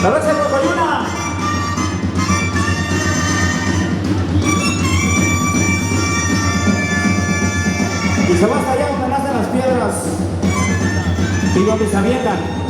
La raza de Cocoyuna. Y se va hasta allá donde nacen las piedras y donde se avientan.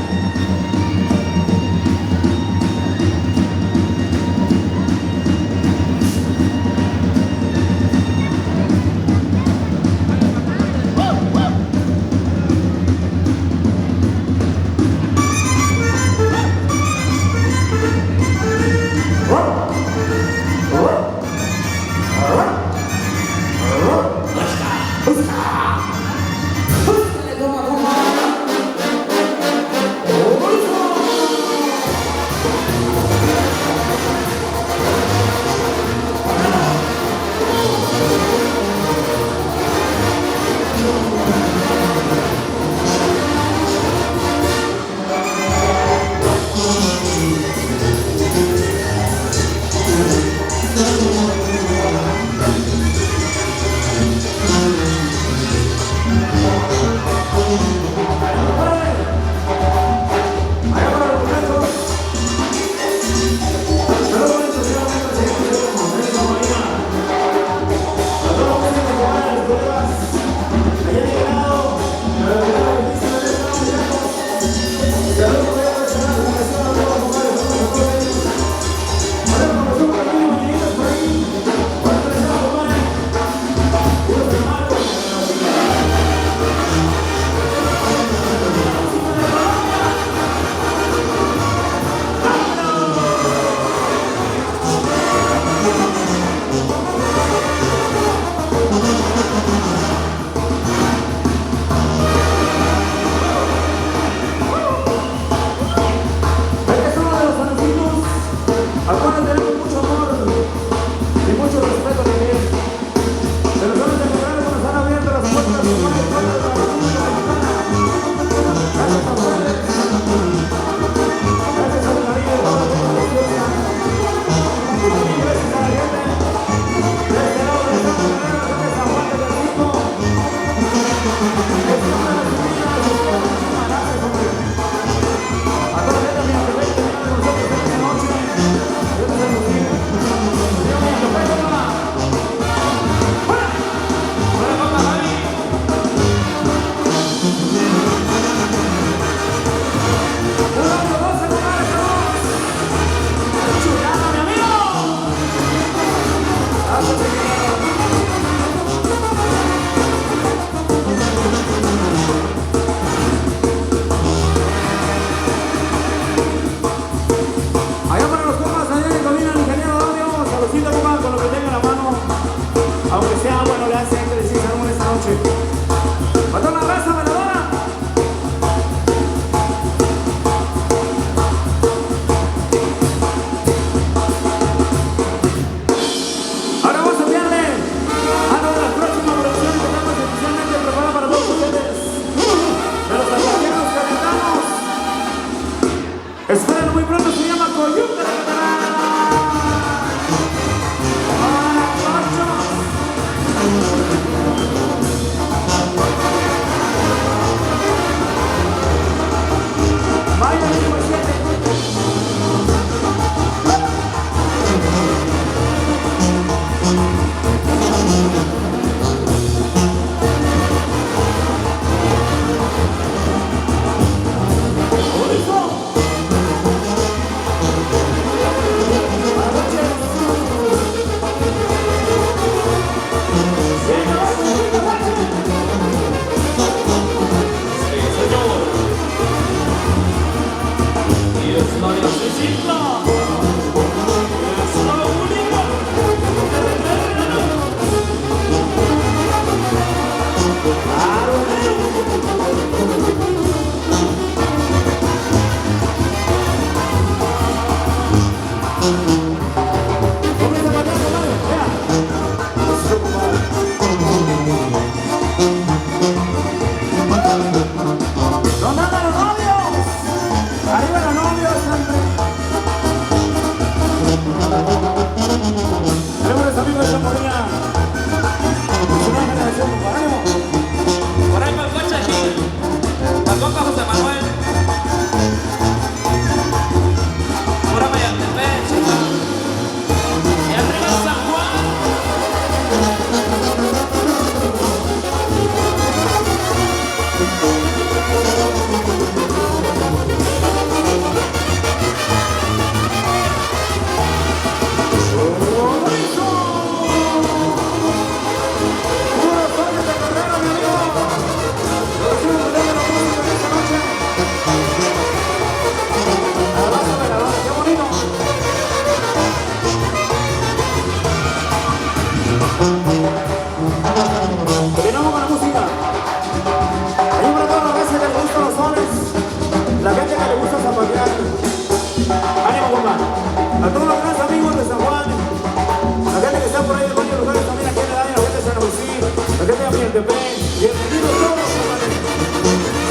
Chapultepec. Bienvenidos todos, chavales.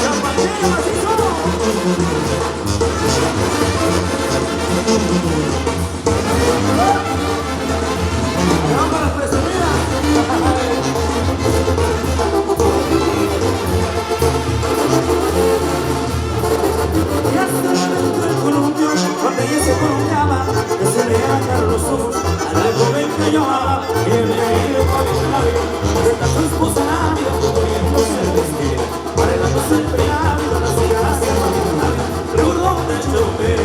Zapatero, así somos. Vamos a las presumidas. Y hasta el columpio, donde ella se columpiaba, que se le eran los ojos al joven que lloraba. Bienvenido a mi labio, está su esposa labio, poniéndose el vestido, arreglándose el peinado, las cejas se van a labio, revolón de chofer.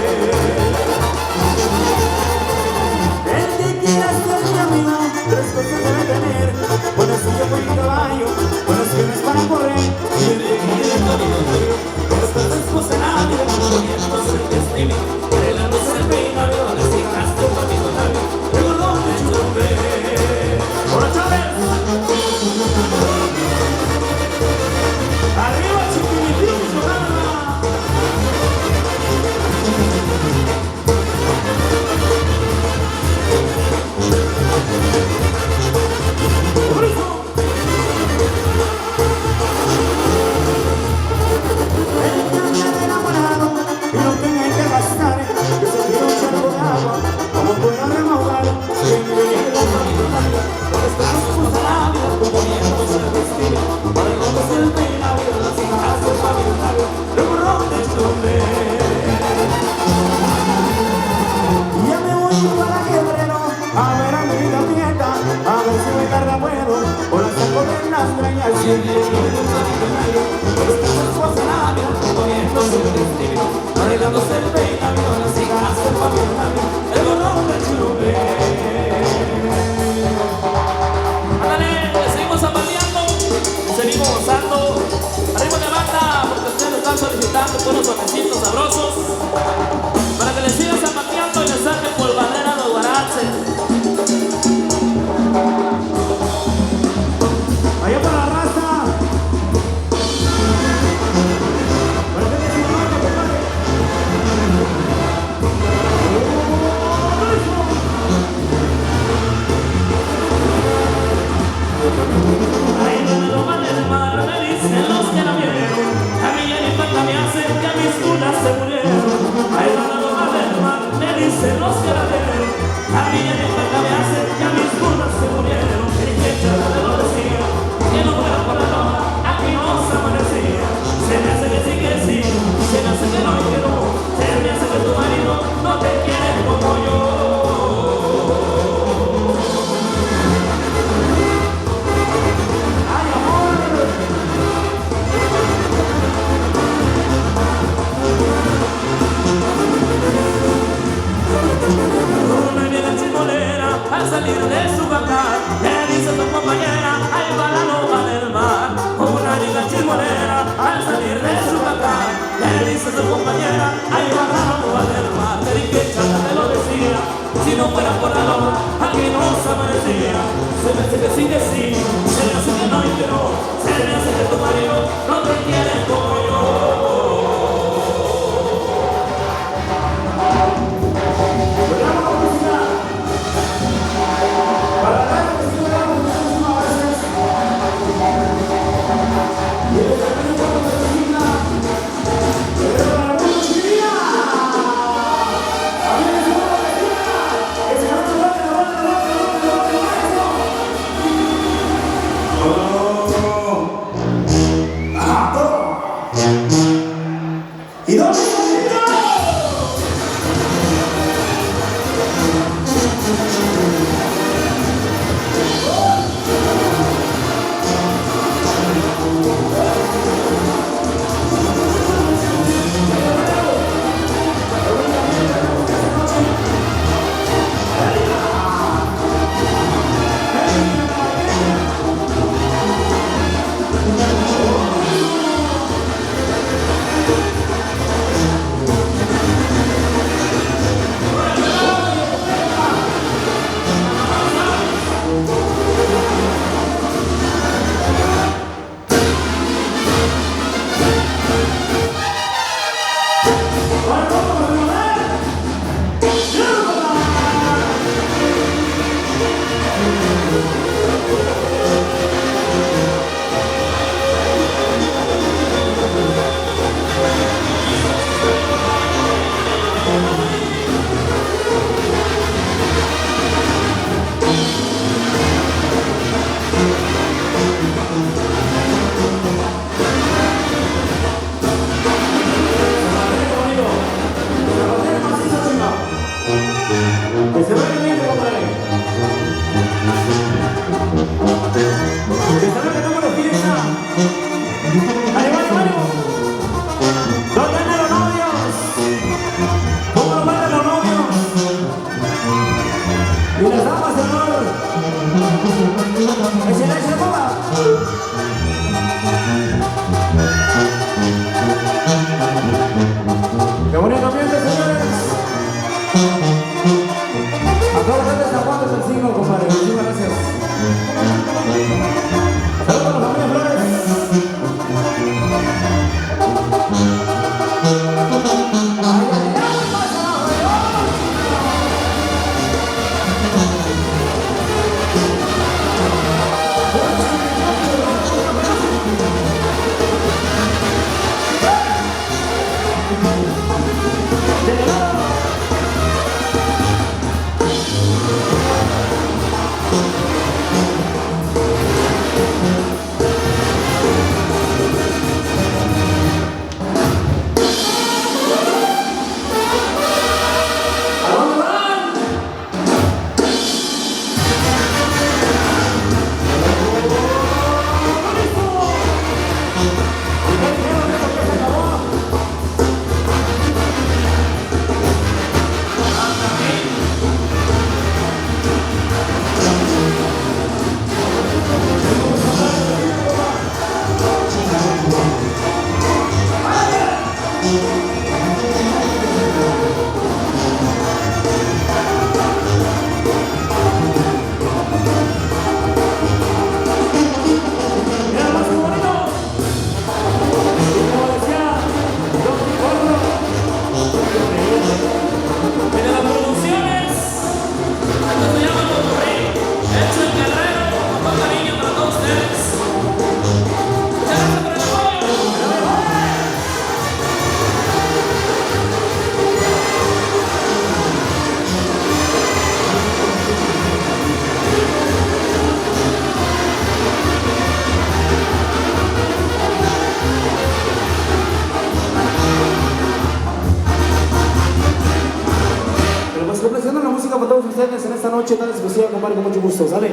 El que quiera ser mi amigo, tres cosas debe tener: buena silla, buen caballo, buenas piernas para correr. Bienvenido a mi labio, está su esposa labio, poniéndose el vestido, arreglándose el peinado, las cejas se van a labio, revolón de chofer. ¡Hola, Chávez! ¡Arriba, Chiquilitín, Sonora! El que anda enamorado y no tenga que gastar, que se tire un charco de agua, como pueda remojar. Bienvenido a mi labio, donde está su esposa labio, poniéndose el vestido, arreglándose el peinado, las cejas se van a labio, revolón de chofer. Ya me voy para Guerrero a ver a mi vida nieta, a ver si me carga puedo, o la saco de las greñas. Bienvenido a mi labio, donde está su esposa labio, poniéndose el vestido, arreglándose el peinado, las cejas se van a labio, revolón de chofer. Ándale, le seguimos zapateando, seguimos gozando. Arriba de banda, porque ustedes están solicitando unos suavecitos sabrosos para que les sigan zapateando y les saquen polvadera a los guaraches. Allá para la raza. Para que se marque, compadre. Ahí donde lo van del mar, me dicen los que la vieron, a mí ya ni falta me hace que mis cunas se murieron. Ahí donde lo van del mar, me dicen los que la vieron, a mí ya ni falta me hace que mis cunas se murieron. El que te lo decía, que no fuera por la loma, aquí no se amanecía. Se me hace que sí, se me hace que no y que no, se me hace que tu marido no te quiere como yo. ¡Ay, amor! Una viene chimolera al salir de su bancar, le dice a su compañera, ahí va la loba del mar. Una niña chimolera al salir de su bancar, le dice a su compañera, ahí va la loba del mar. Le dije, chata, te lo decía, si no fuera por la loba, aquí no se amanecía. Se me hace que sí, se me hace que no y que no, se me hace que tu marido no te quiere como yo. ¡Volvamos a la música! Para la que se me da muchísimas veces. Y el camino cuando se termina, pero para la música. A mí me suena la vecina, que se va a tomar la ¡Oh! ¡Ah, todo! Qué bonito ambiente, señores. A toda la gente de San Juan del Signo, compadre. Muchísimas gracias. Saludos a la familia Flores. Complaciendo la música para todos ustedes en esta noche tan especial, compadre, con mucho gusto, ¿sale?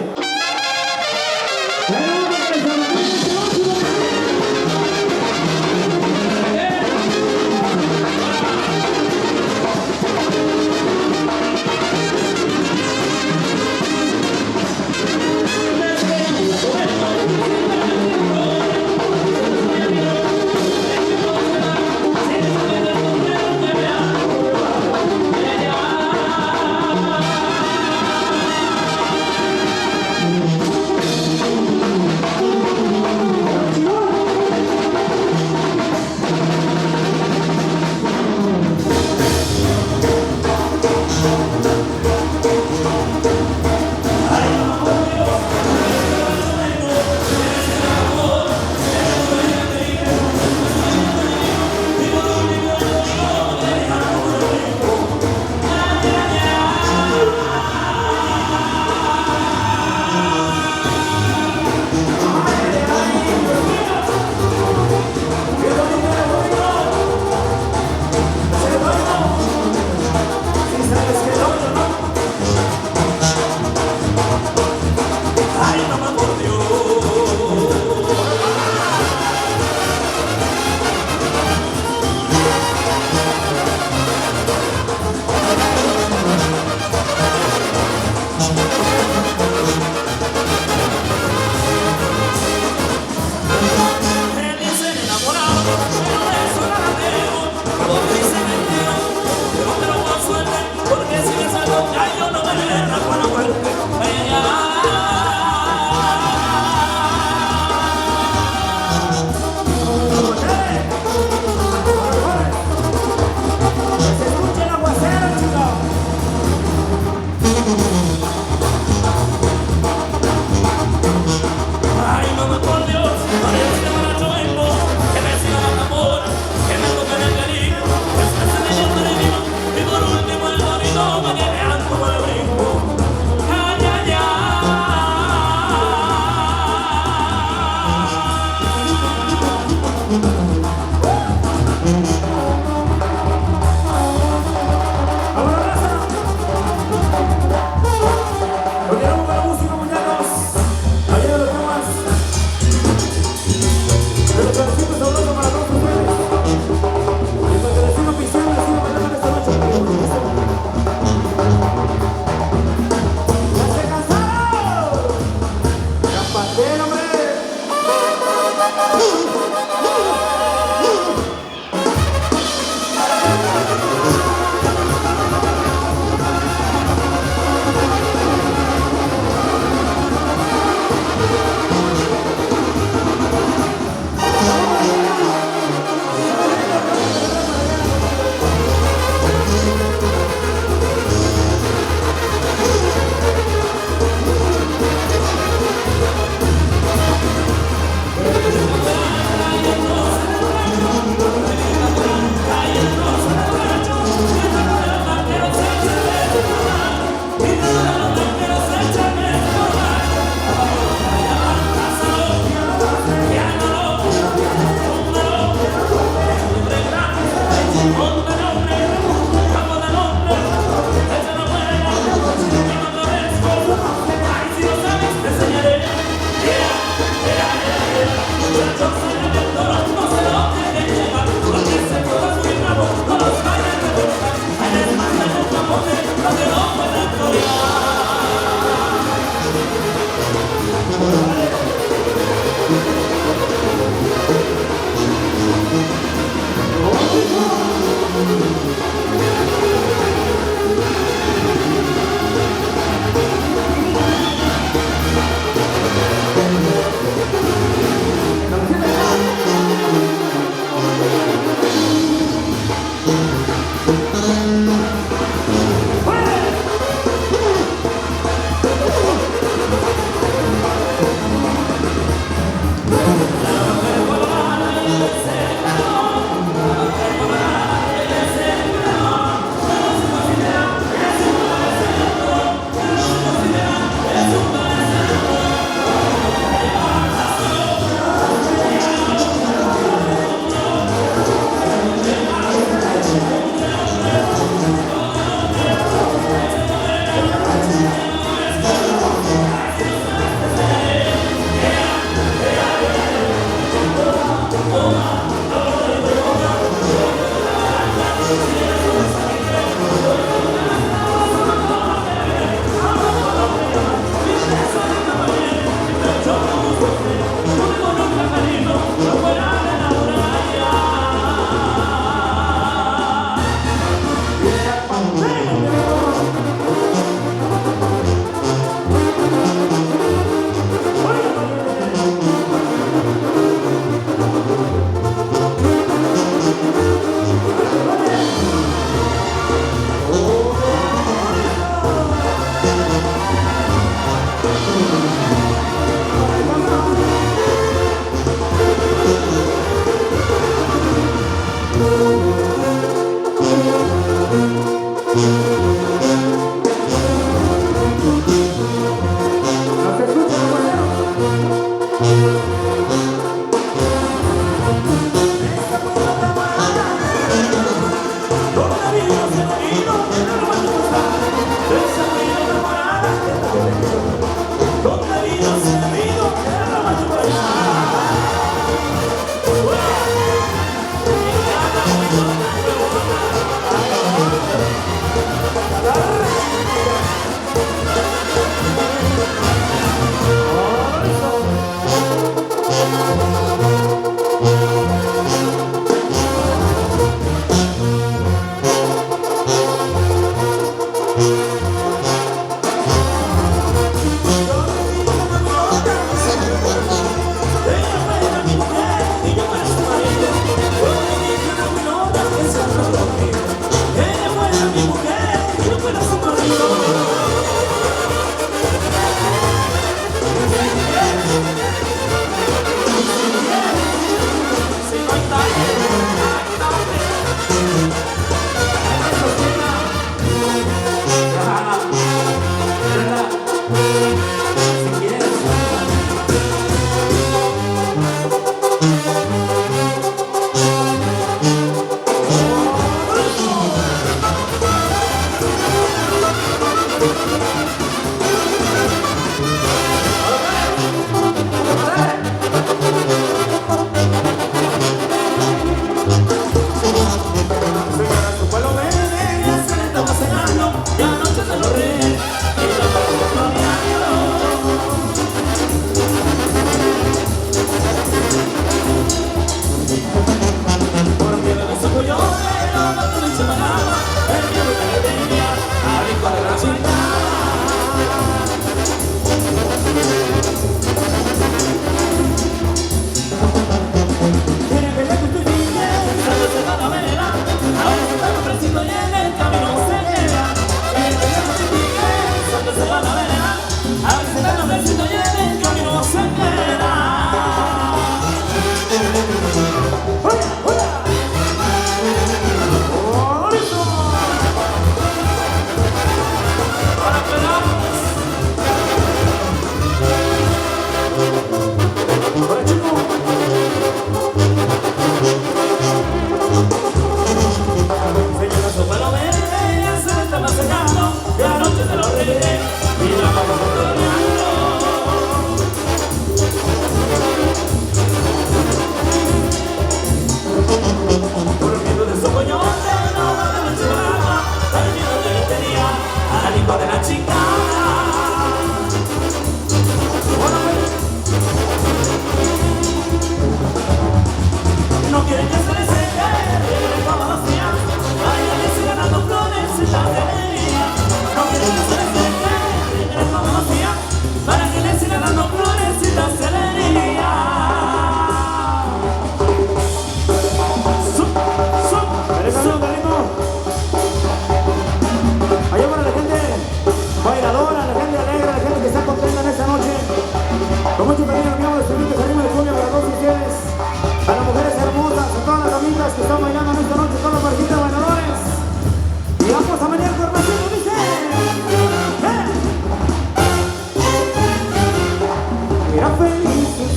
¡Pastel, hombre!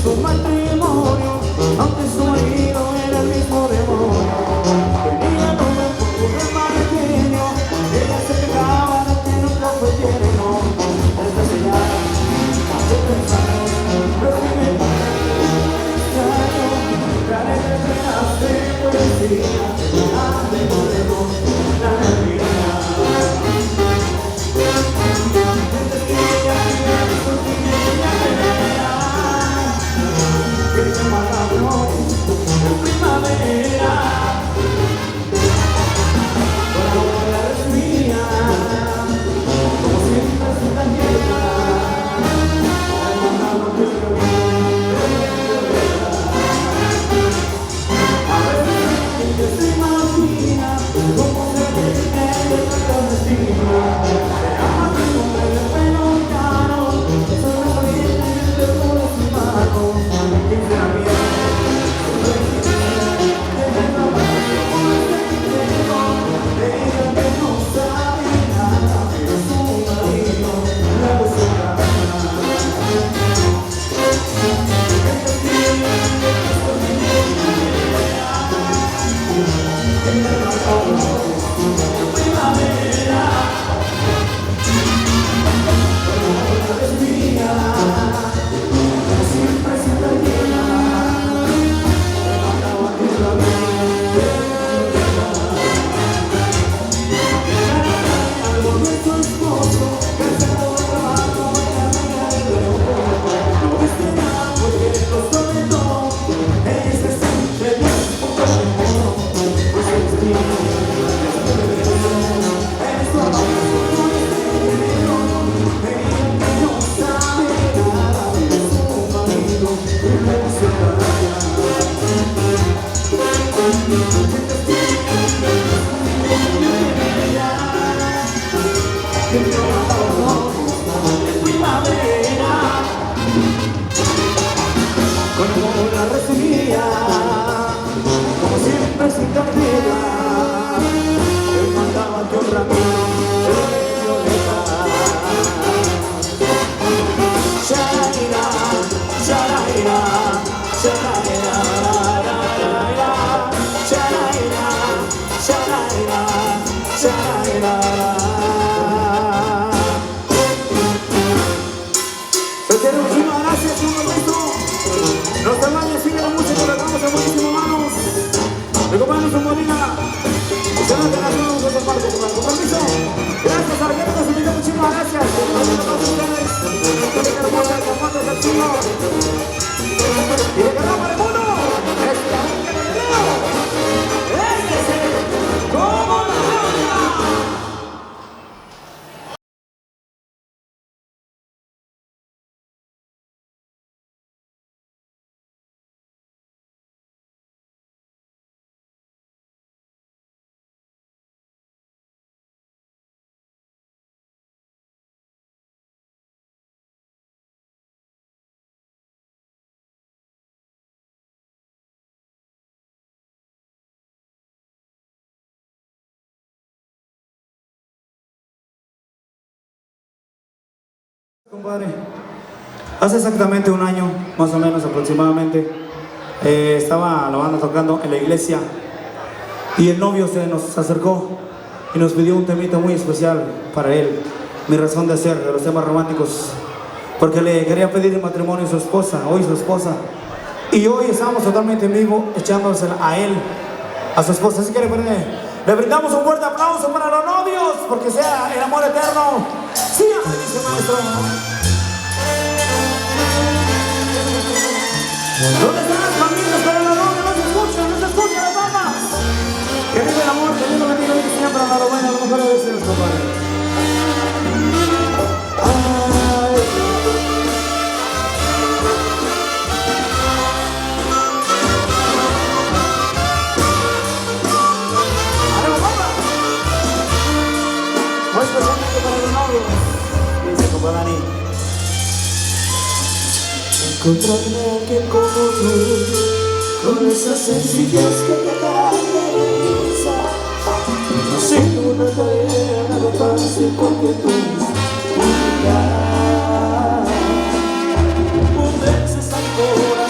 su matrimonio, aunque su marido era el mismo demonio. Tenía nombre por un más pequeño, ella se quejaba de que nunca fue tierno. Desde hace ya más de 3 años, recibí un extraño, trae de penas de poesía, de modelo, la alegría. Desde que ella vive su niña pelea, que se manda flores en primavera. Por ahora la recibía, como siempre se la lleva, al mandado que se a veces ella se imagina cómo se viene de la clandestina. Se llama su nombre de pelo caro, sobre su vientre y el dedo de su mano. Y se la viene, ella trabaja como este dinero, ella que no sabe nada de su marido, la busca. Cuando la recibía, como siempre sin cartera, él mandaba que un ramito de violeta. Sharaira, sharaira, sharaira, sharaira, sharaira, sharaira. Muchísimas gracias, un momento. No se vayan, sigue la música, le damos a buenísimo, manos. Recomendamos su Molina. Ya no te la hacemos de esa parte, con permiso. Gracias, Sargento, muchísimas gracias. Que hermosa, que hermosa es el chino. Y de que no para el mundo. Este es el como la roca. Compadre, hace exactamente un año, más o menos aproximadamente, estaba la banda tocando en la iglesia y el novio se nos acercó y nos pidió un temita muy especial para él, Mi razón de ser, de los temas románticos, porque le quería pedir matrimonio a su esposa, hoy su esposa, y hoy estamos totalmente en vivo echándosela a él, a su esposa. Así que le brindamos un fuerte aplauso para los novios, porque sea el amor eterno. Sigan, dice maestro. ¿Dónde están las familias para los novios? No se escuchan las damas. Que vive el amor, que Dios lo bendiga y que siempre a lo bueno, a lo mejor de deseos, compadre. Muy especialmente para los novios, dice compadre Dani. Encontrarme a alguien como tú, con esa sencillez que te caracteriza, sin una tarea nada fácil porque tú eres única. Convences al corazón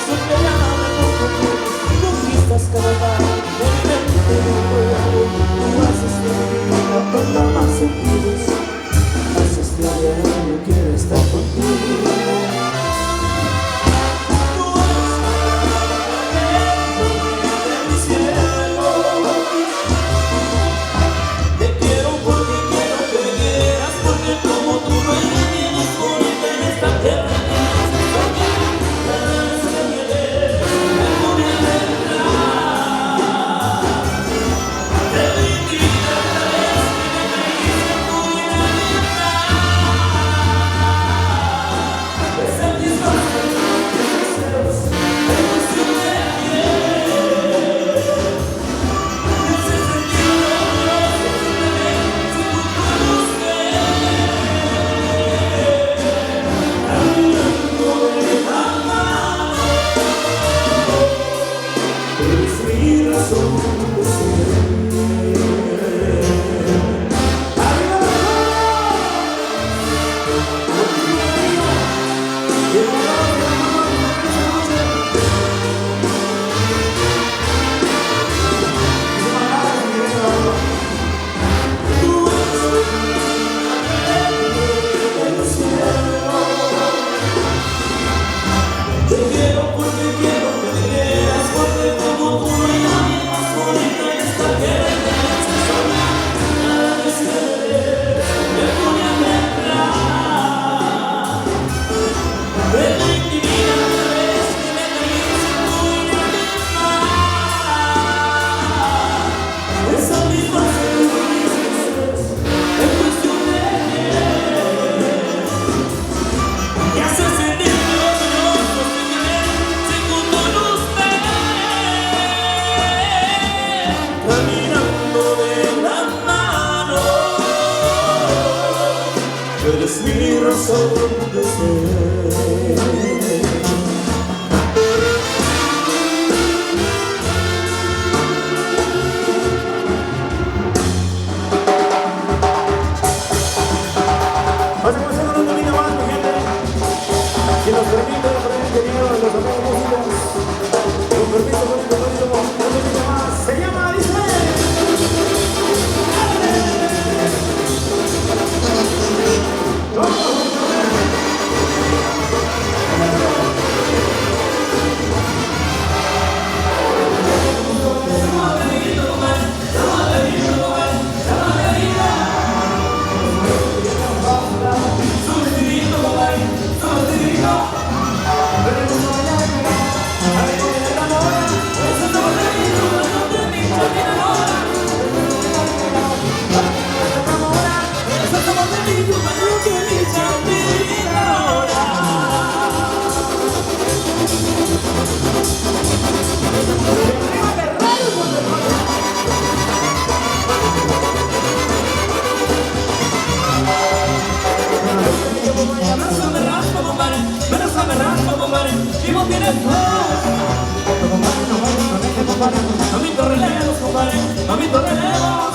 compadre. No me relevos, compadre. No me relevos.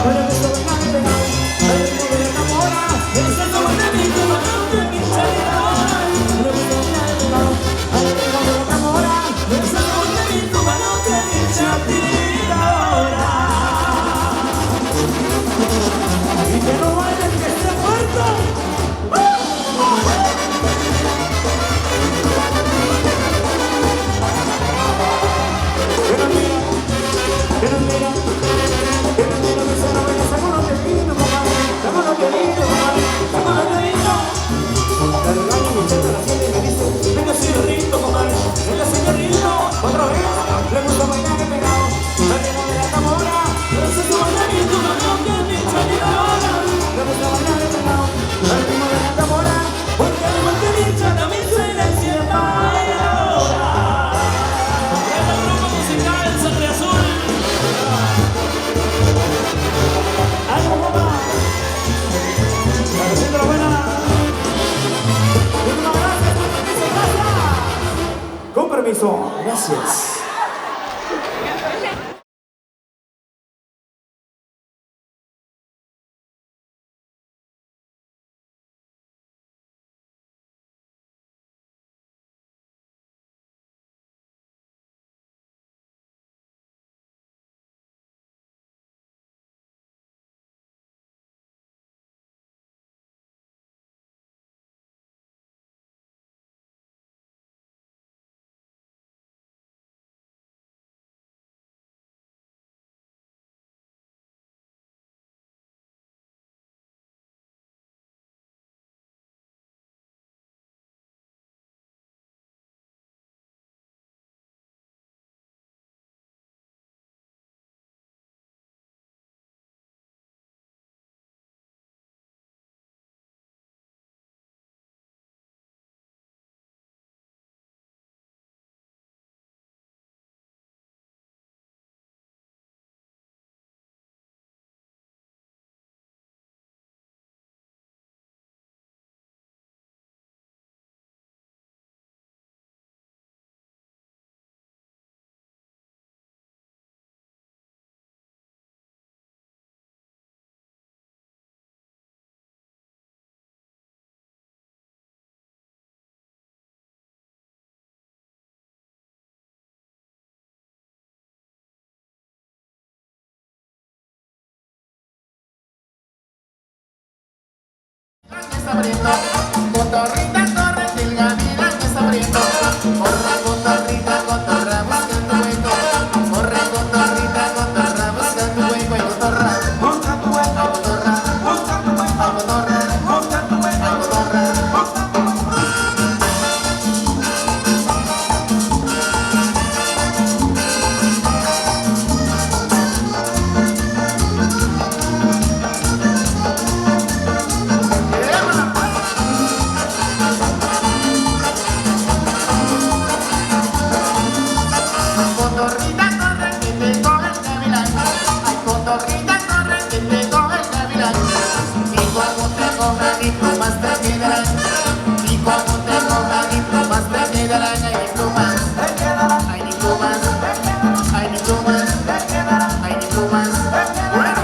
Pero que esto venga que pegado. El ritmo de la tambora. El salto de mi compadre. De mi charidad. Pero que esto venga que pegado. El ritmo de la tambora. El salto de mi compadre. De mi charidad. Y que no bailen, que esté muerto. Con permiso, gracias. Cotorrita, corre, que el gavilán está abriendo. Corre, cotorrita, cotorra, busca tu hueco. Corre, cotorrita, cotorra, busca tu hueco. Y cotorra, busca tu hueco. Cotorra, busca tu hueco. Cotorra, busca tu hueco. Cotorra. Cotorrita, corre, que te coge el gavilán. Ay, cotorrita, corre, que te coge el gavilán. Y cuando te cojan y plumas te quedarán. Y cuando te cojan y plumas te quedarán. Ay, ni plumas, ay, ni plumas, ay, ni plumas, ay, ni plumas. Bueno,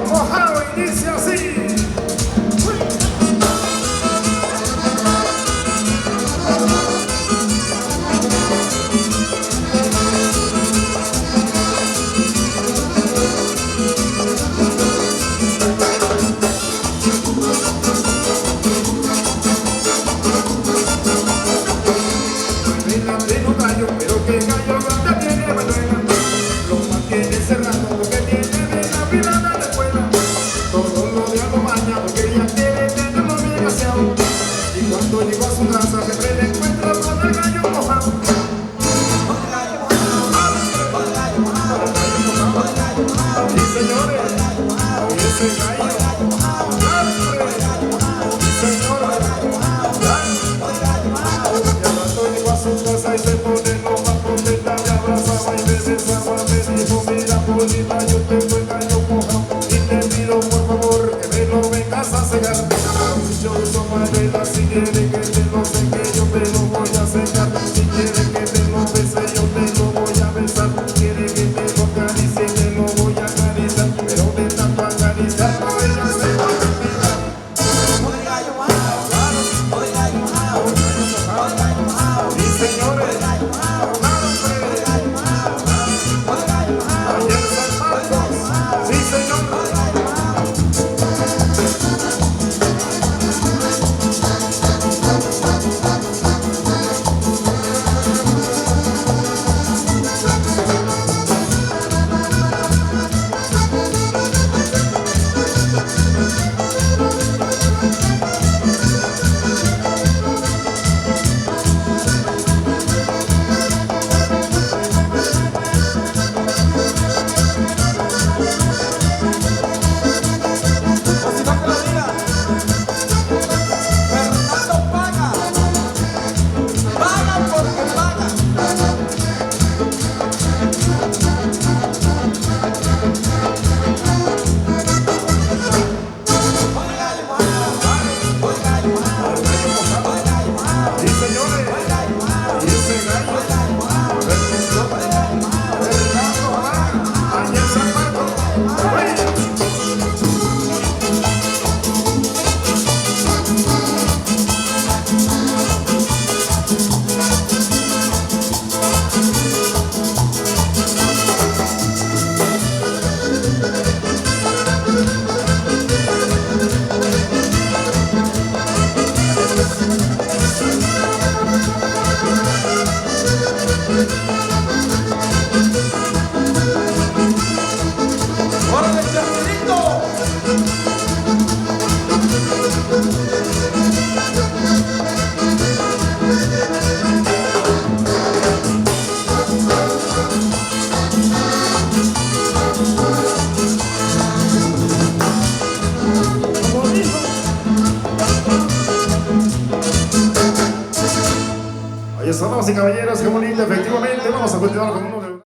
mojado inicia así. Tiene un gallo, pero que gallo grande tiene Manuela. Lo mantiene cerrado porque tiene bien afilada la escuela. Todos los días lo baña porque ella quiere tenerlo bien aseado. Y cuando llegó a su casa siempre le encuentra con el gallo mojado. Sí, señores, y ese gallo, señores, y al rato llegó a su casa y se pone lo más contenta, me abrazaba y me besaba, me dijo, mira bonita, yo tengo el gallo mojado y te pido por favor que me lo vengas a cegar. Yo uso Manuela, si quieres que te lo seque, yo te lo voy a secar. Si quieres que te lo bese, yo te lo voy a besar. Quieres que te lo acaricie, te lo voy a acariciar. Pero de tanto acariciar, no ella se va a pegar. Sí, señores, ayer San Marcos, sí, señor. Sí, señores, y ese gallo, ayer San Marcos, ¡Órale, Chespirito! Como dijo. Ahí están, damas y caballeros, qué bonito, efectivamente. Vamos a continuar con uno de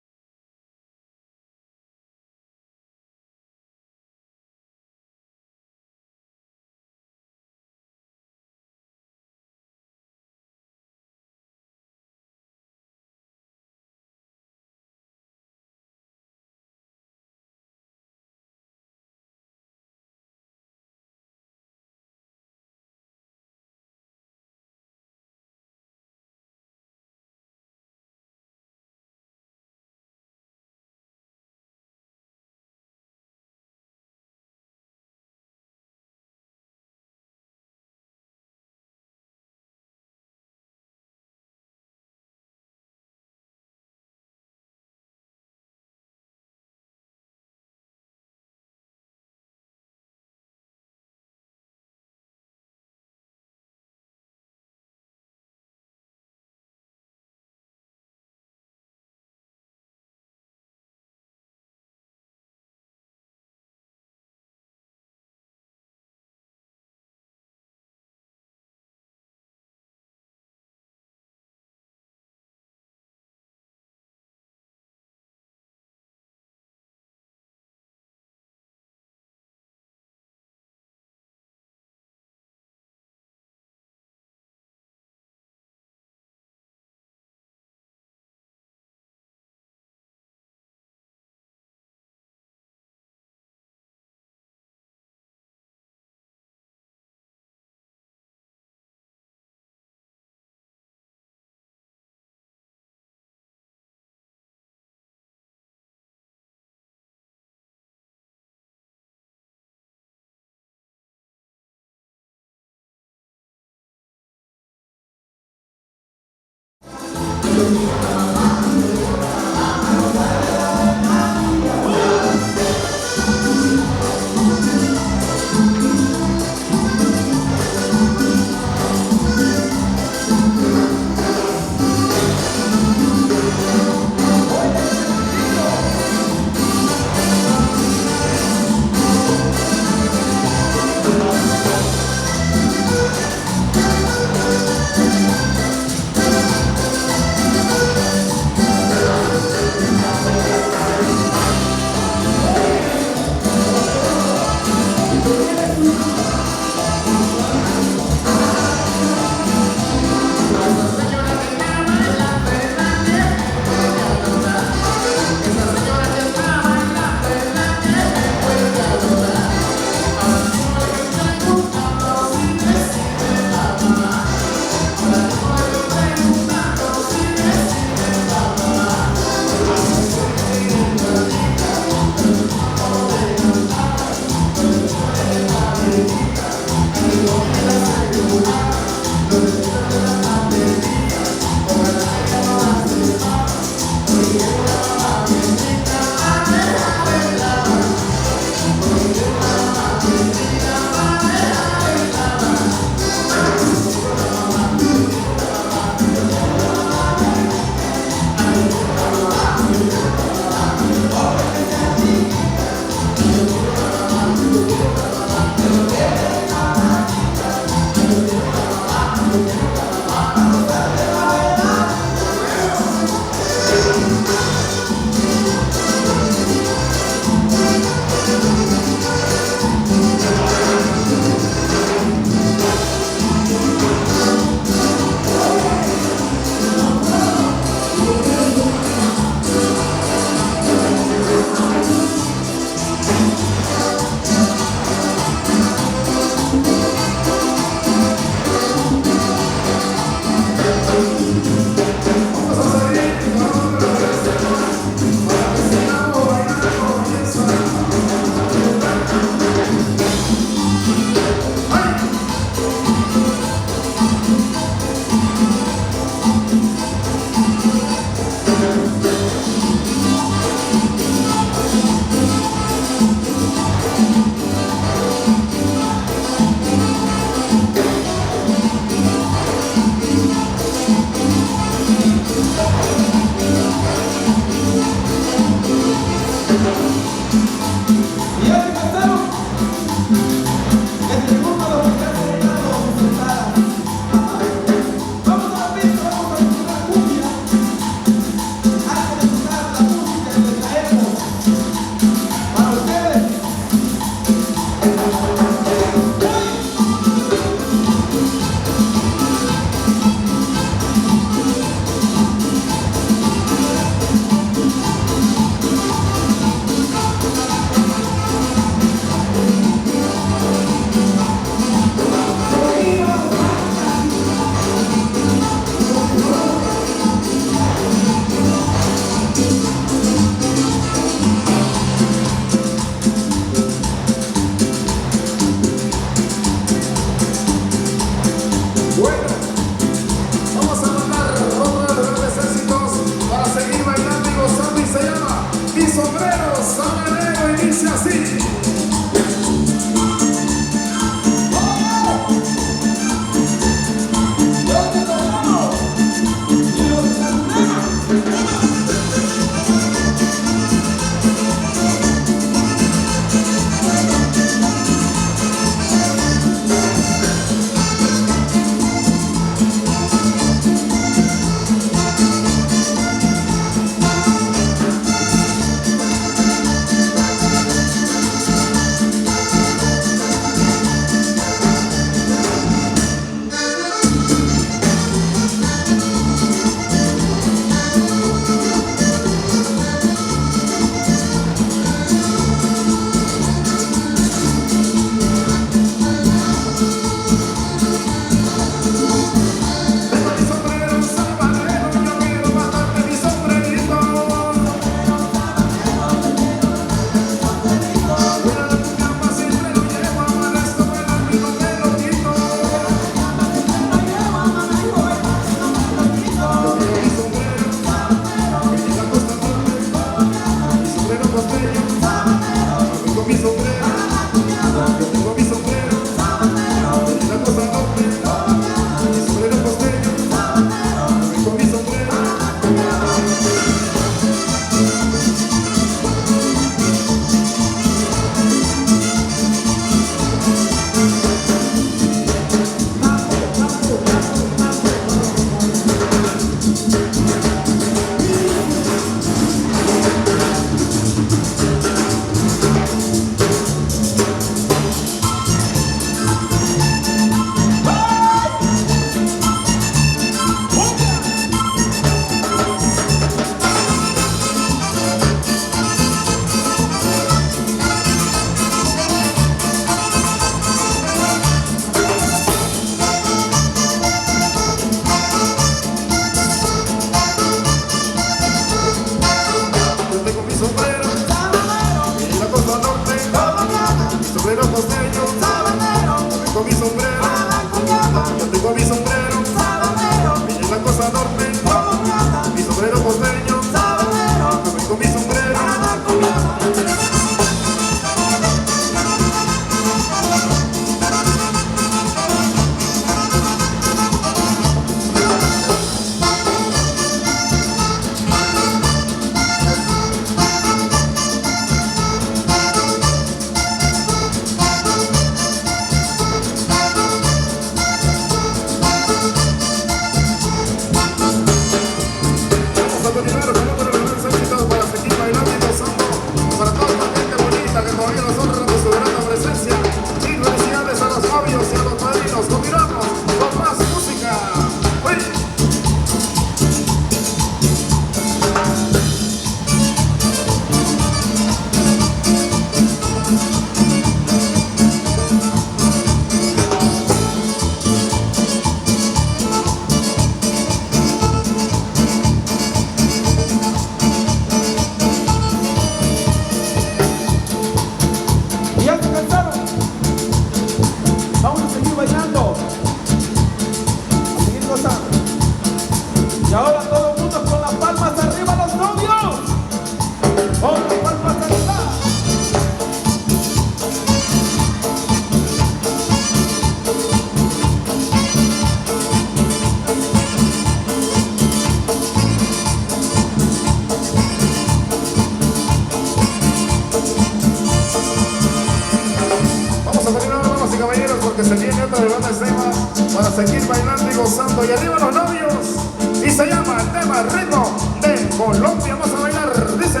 para seguir bailando y gozando. Y arriba los novios. Y se llama el tema Ritmo de Colombia. Vamos a bailar, dice.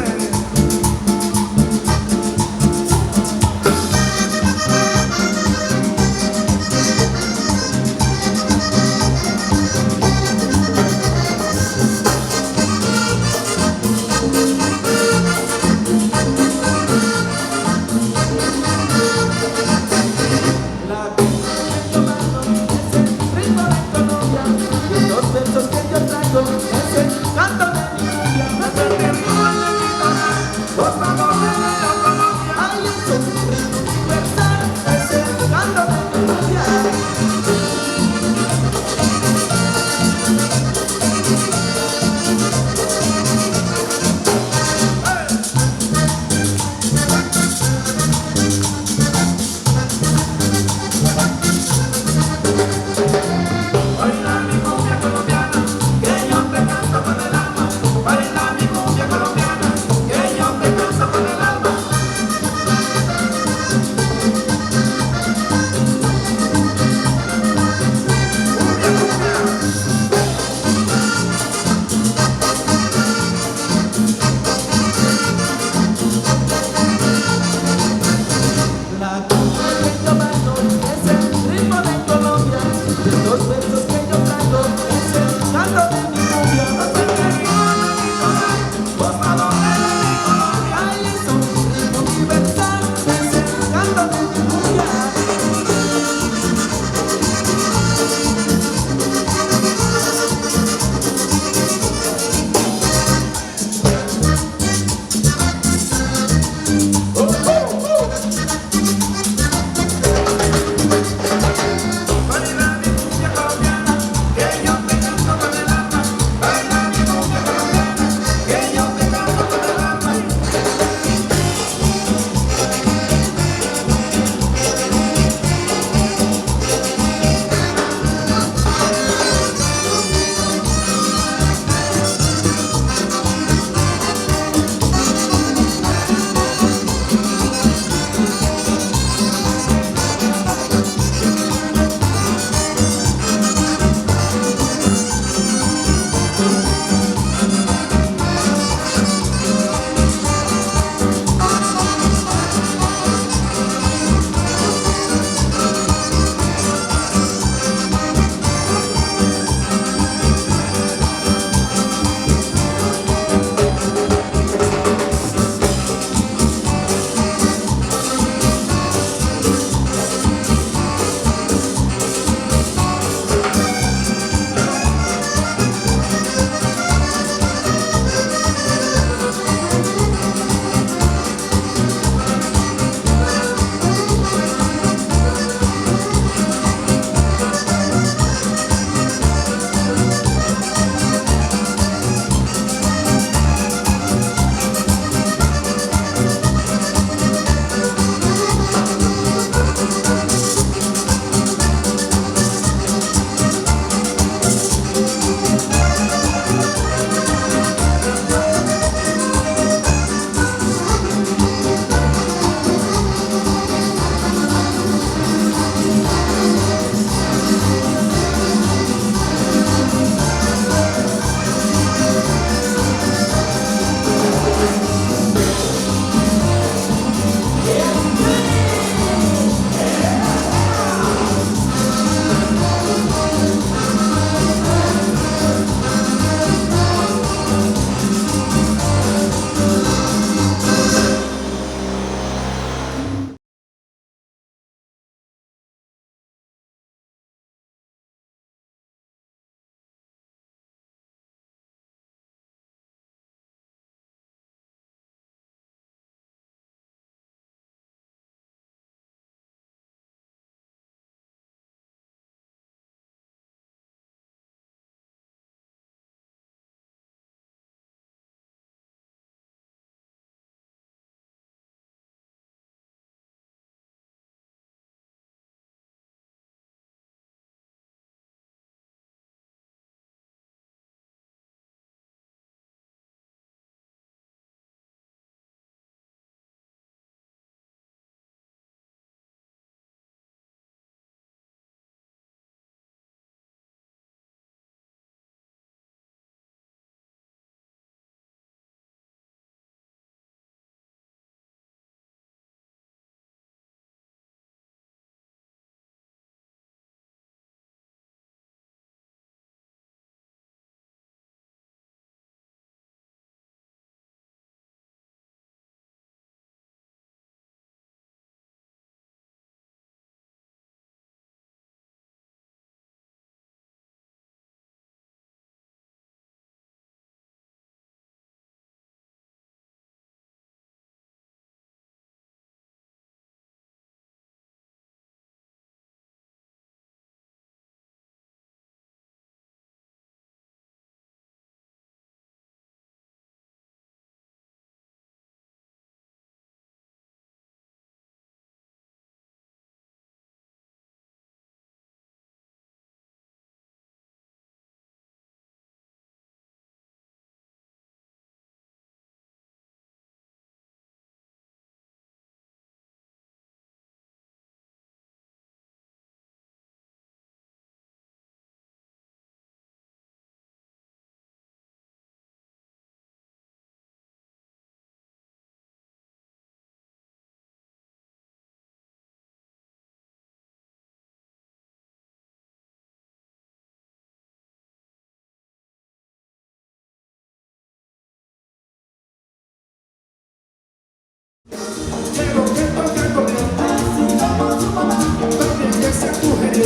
La ritmo de Colombia, y los versos que yo traigo es el canto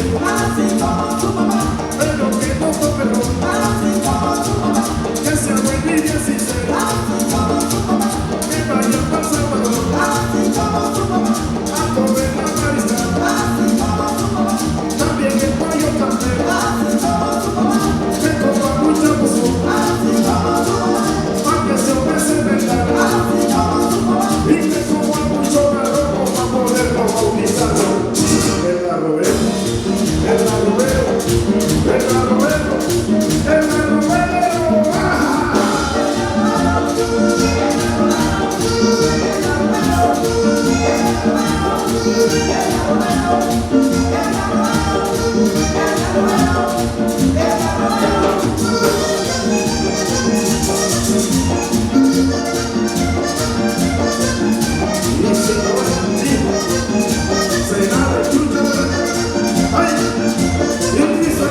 así como su papá. Pero que no tome ron, Así como su papá. que sea buen y bien sincero, Así como su papá. que vaya para Salvador Así como su papá. a comer la mariscal. Así como su papá. También el pollo campero, Así como su papá. que coma mucha buzón, Así como su papá. para que se ofrece verdad. Así como su papá. Y que coma mucho garrobo para poderlo bautizar. El arrobero, el arrobero, el arrobero, el arrobero. ¡Ah! Y se lo se la escucha. ¡Ay! Y dice.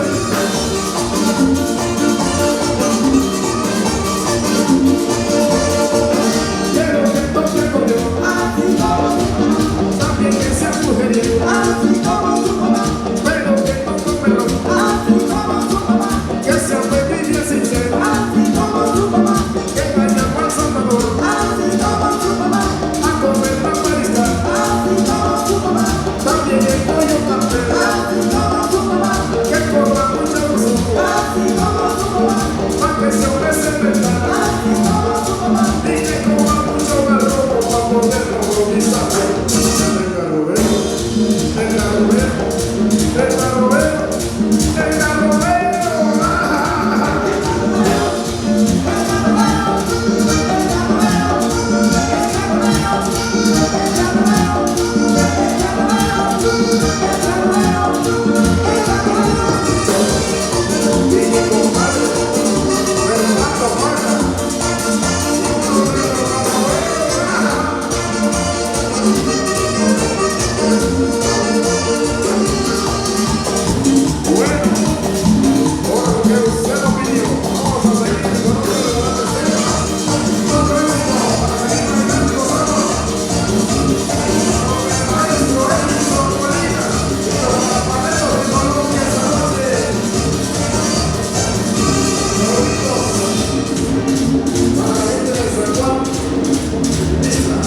Quiero que toque acordeón, Así como su papá. también que sea mujeriego, Así como su papá. pero que no tome ron, Así como su papá. que sea buen y bien sincero, Así como su papá. que vaya para Salvador Así como su papá. a comer la mariscal, Así como su papá. también el pollo campero, Así como su papá. que coma mucha buzón, Así como su papá. para que se ofrece verdad. Así como su papá. Y que coma mucho garrobo para poderlo bautizar. El arrobero, el arrobero, el arrobero, el arrobero. ¡Ah! Y que compadre, Fernando Juana, bueno, porque usted lo pidió, vamos a seguir con otro de la tercera. Otro éxito para seguir bailando y gozando. Maestro Edison Molina, y los zapateros de Colombia esta noche. Saluditos para la gente de San Juan. Lista.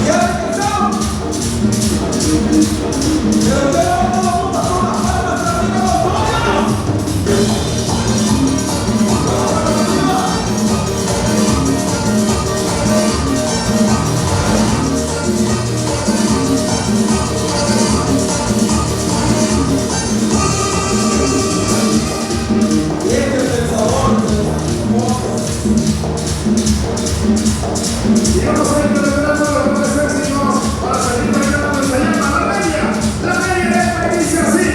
¡Ya empezamos! ¡Pero vamos a tomar palmas, amigos! Y este es el sabor de Y vamos a ir celebrando los grandes éxitos para seguir bailando. Se llama La Media. La Media dice así.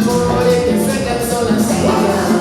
Por que se cansó la silla.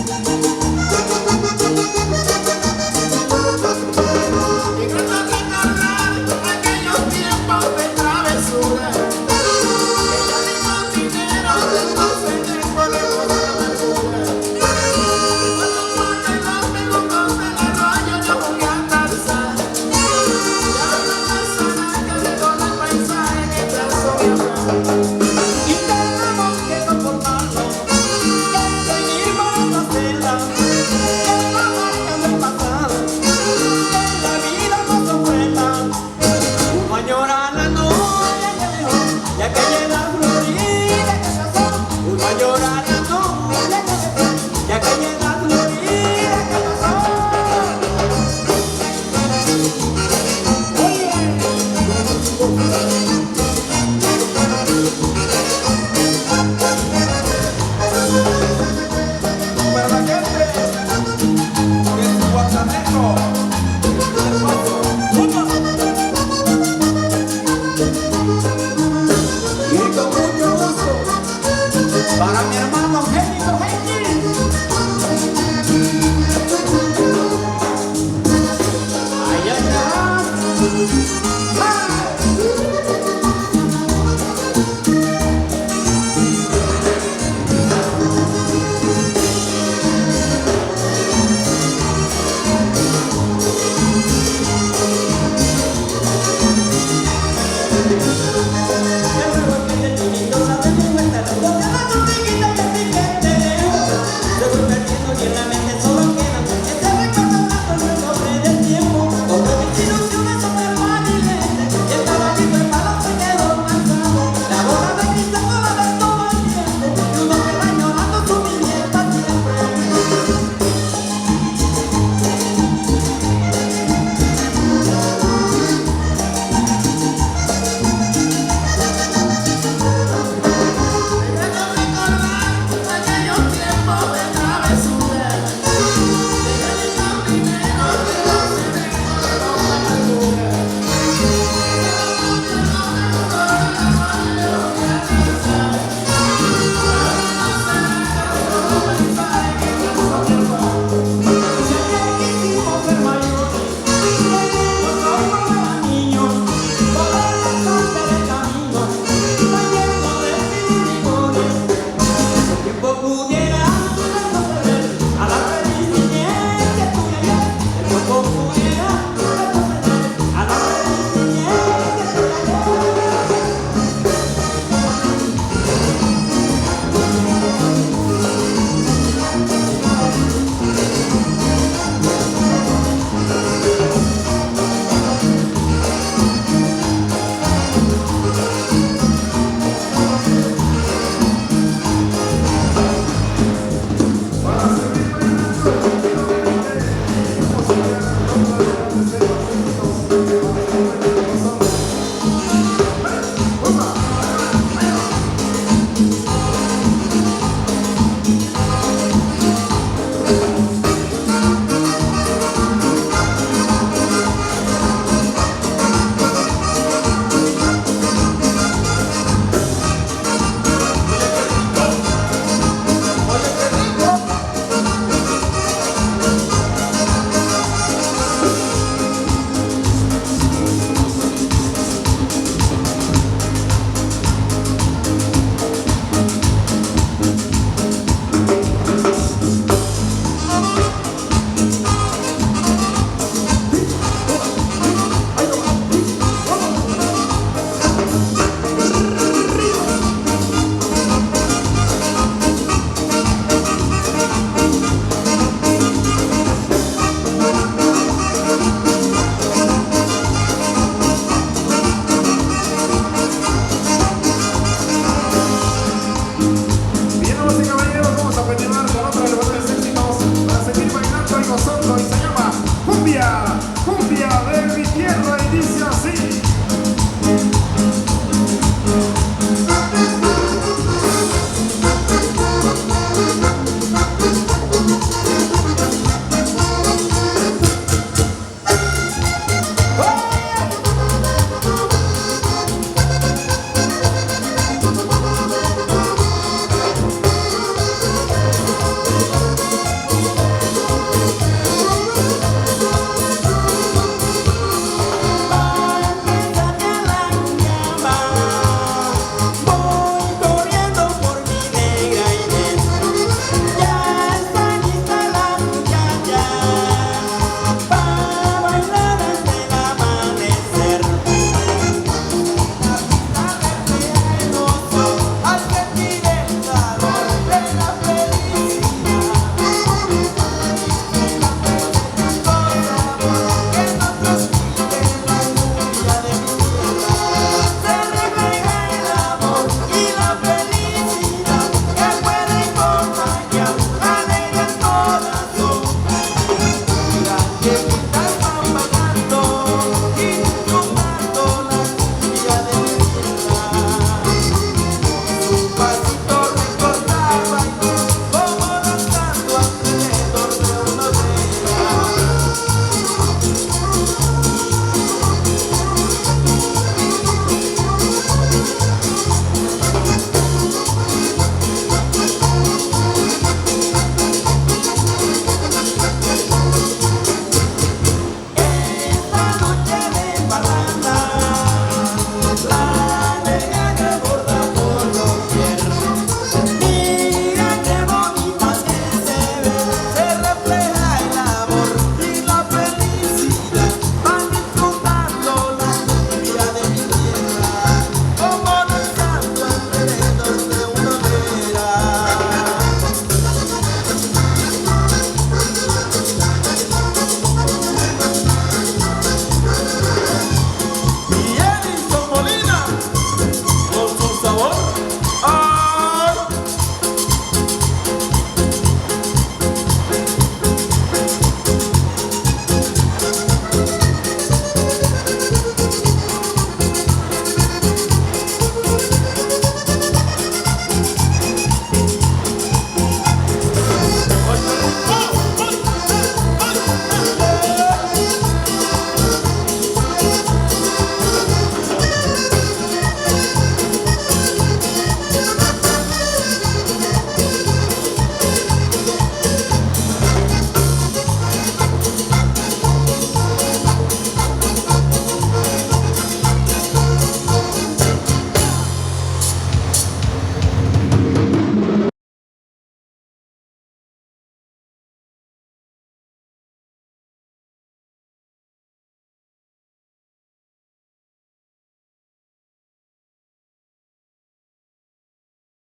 Y trato de recordar aquellos tiempos de travesura, que ya ni con dinero entonces le ponemos amargura. Cuando pasen los minutos del arroyo yo voy a tarzar, ya no pasa nada que de todo el paisaje mientras soy hablar. Y tenemos que conformarnos, seguir con la celda, que va marcando el pasado, que la vida nos ofrenda. Uno añora la novia que dejó, y aquella florida que pasó. Uno añora la novia que dejó, y aquella florida que pasó. Oye.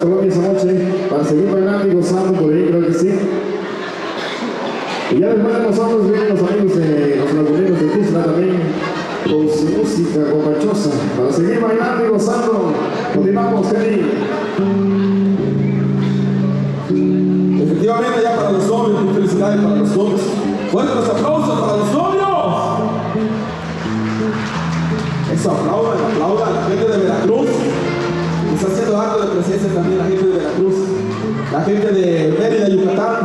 Colombia esa noche para seguir bailando y gozando por ahí, creo que sí. Y ya después de nosotros vienen los amigos de los laguneros de Tuzla también con su música copachosa para seguir bailando y gozando. Continuamos, Kenny. Efectivamente, ya para los novios, muy felicidades para los novios. Fuertes los aplausos para los novios. Eso, aplauda a la gente de Veracruz. Está haciendo acto de presencia también la gente de Veracruz, la gente de Mérida, Yucatán,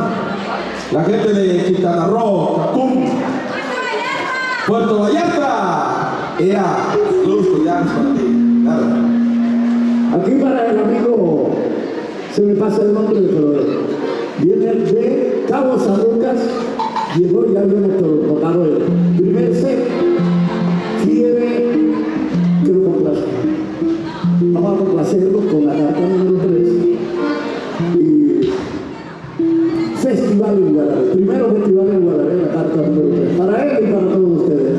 la gente de Quintana Roo, Cancún, Puerto Vallarta. Saludos cordiales para ti. Claro. Aquí para el amigo, se me pasa el nombre, pero viene de Cabo San Lucas, llegó y ya habíamos tocado el primer set, quiere que lo complazca. Vamos a complacerlo con la carta número 3 y Festival en Guadalajara, primero Festival en Guadalajara, la carta número 3, para él y para todos ustedes.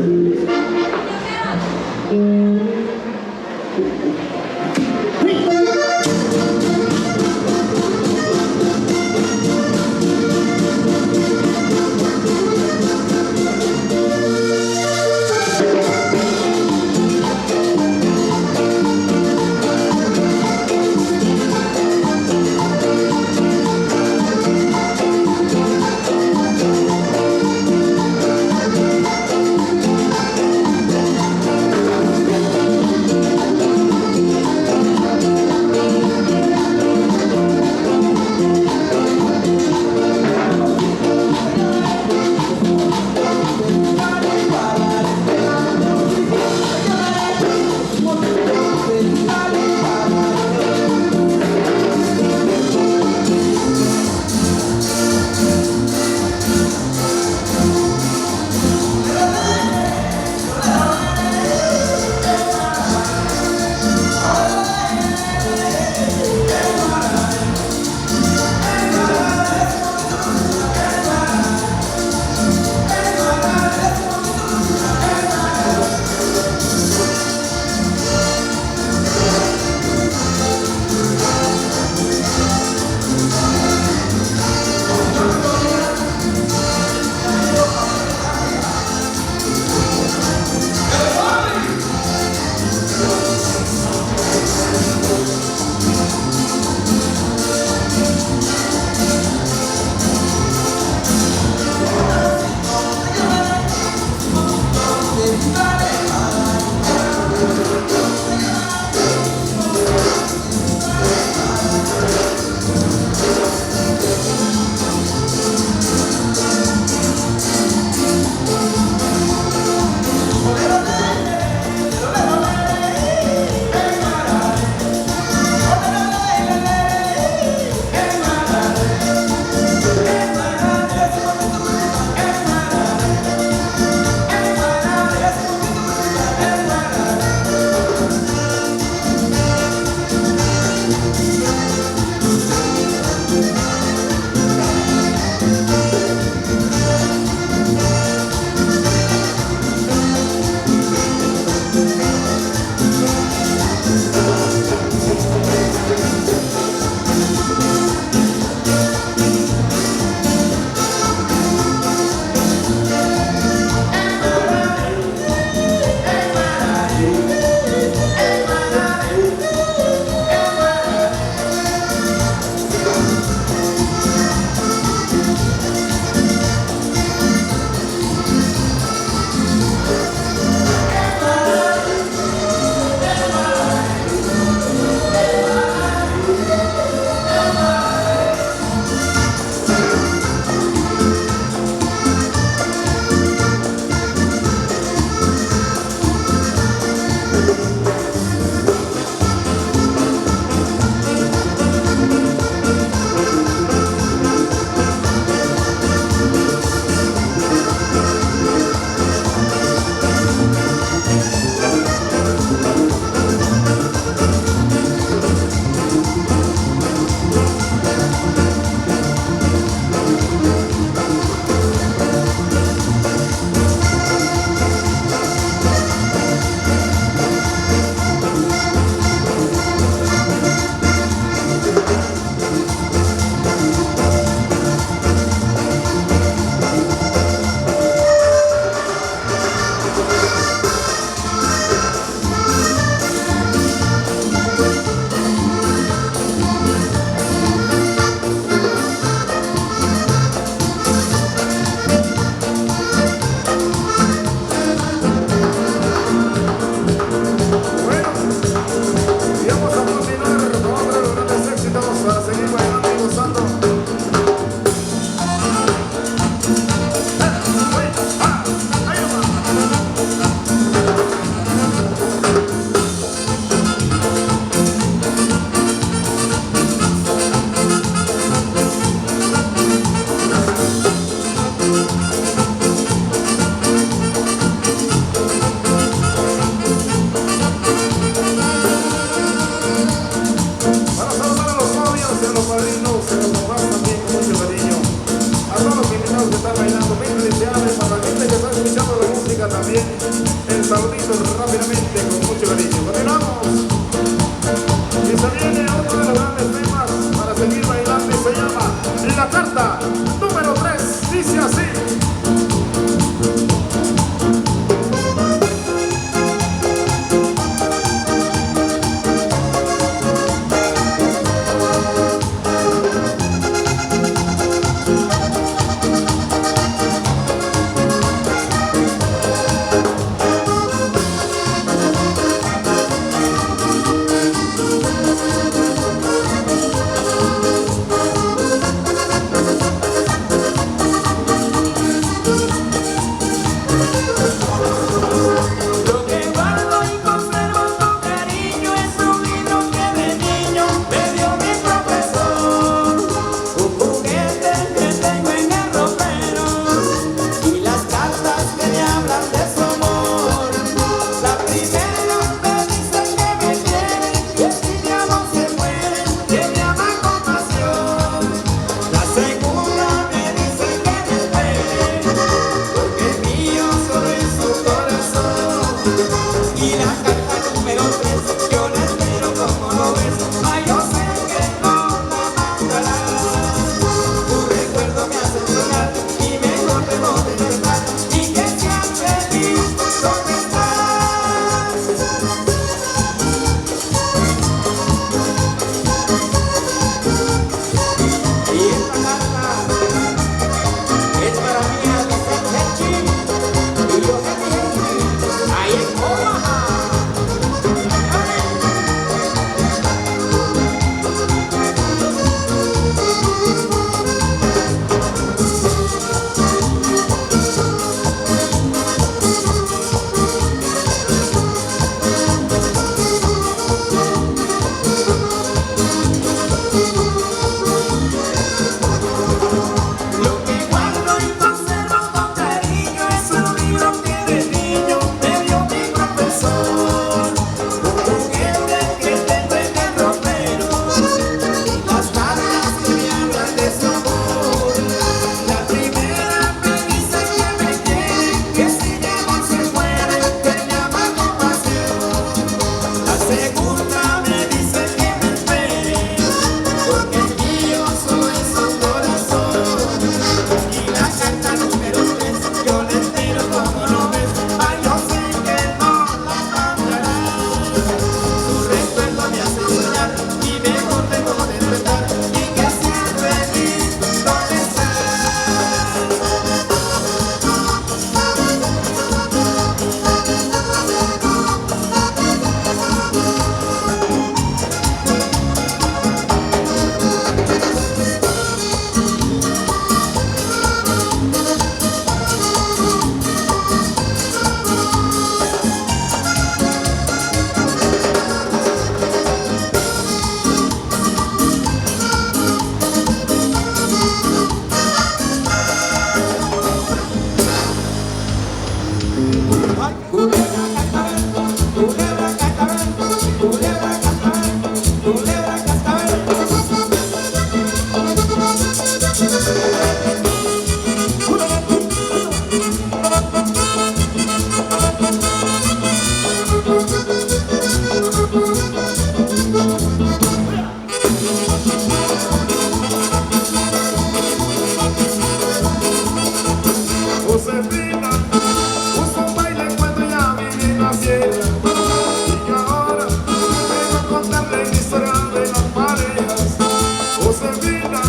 Josefina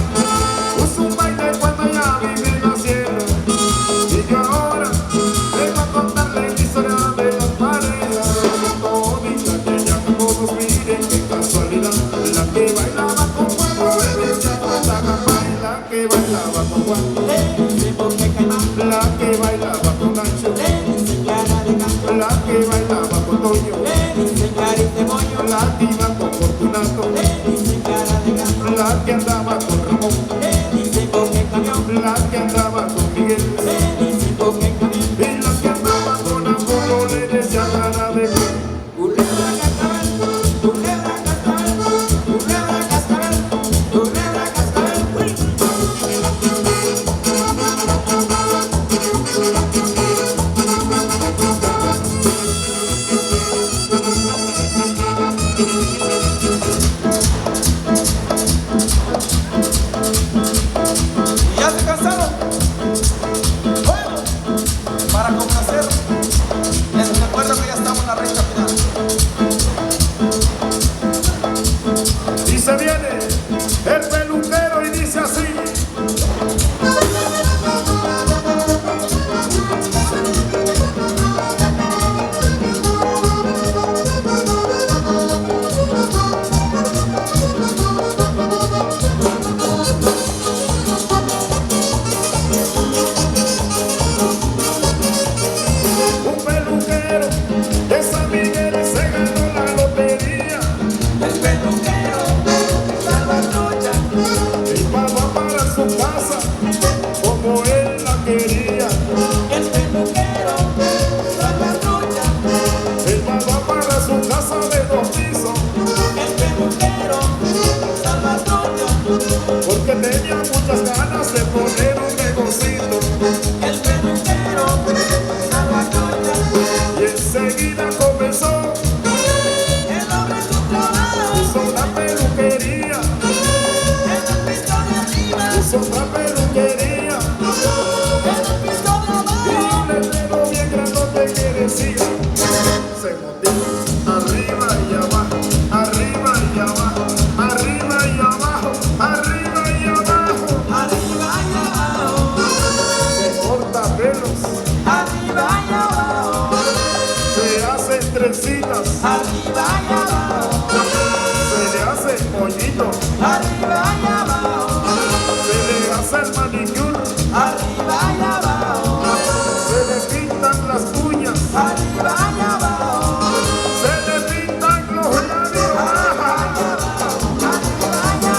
puso un baile cuando ya viví en la sierra. Y yo ahora vengo a contarle la historia de las parejas bonita que ya todos miren qué casualidad. La que bailaba con Juan Rodríguez, la que bailaba con Juan, la que bailaba con Nacho, la que bailaba con Toño, la que iba con Fortunato, la que andaba con Ramón, la que andaba con Miguel, y la que andaba con Apolo le decía cara de Culebra cascabel, culebra cascabel, culebra cascabel, culebra cascabel. ¿Ya se cansaron? Bueno, para complacer, les recuerdo que ya estamos en la recta final. Y se viene el peluquero y dice así. Un peluquero de San Miguel se ganó la lotería. El peluquero Salvatrucha, Y va para su casa como él la quería. el peluquero Salvatrucha, Él va para su casa de 2 pisos el peluquero Salvatrucha, porque tenía muchas ganas de poner un negocito. el peluquero Salvatrucha, Y enseguida comenzó, el hombre su trabajo, puso una peluquería, el piso de arriba, puso otra peluquería. el piso de Y abajo, un letrero bien grandote que decía: se motiva arriba y abajo, arriba y abajo, arriba y abajo, arriba y abajo. arriba y abajo, Se corta pelos, arriba y abajo, se hacen trencitas, arriba y abajo, se le hace moñito, arriba y abajo, se le hace el manicure, arriba y abajo, se le pintan las uñas, arriba y abajo, se le pintan los labios. arriba y abajo, arriba y